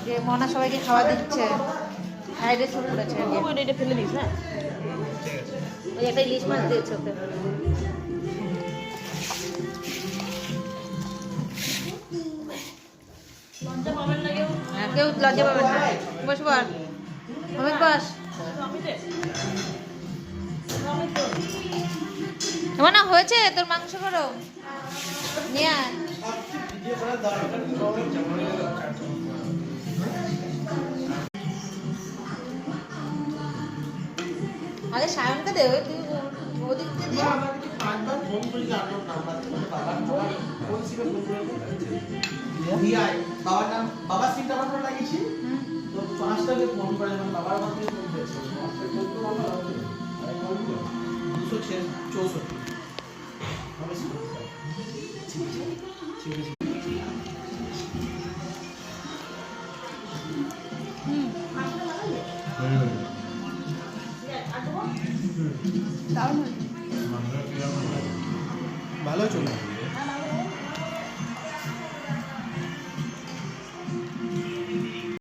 যে মনা সবাইকে খাওয়া দিচ্ছে, ফ্রাইড রাইস করেছে। এটা ফেলে দিস না, ওই একটা ইলিশ মাছ দিয়েছে ওকে। হ্যাঁ, কেউ লজ্জা পাবেন না। বস বস, অমিত বস। না হয়েছে তোর মাংস করো নিয়ে আয়। আরে সায়নকে দে, ওই তুই ওদিককে দিয়ে বাবার নাম, বাবার সিমটা আমার ফোন লাগিয়েছি তো 5টাকে ফোন করে যখন বাবার আমাকে ফোন করেছে 264 ভালো চলে।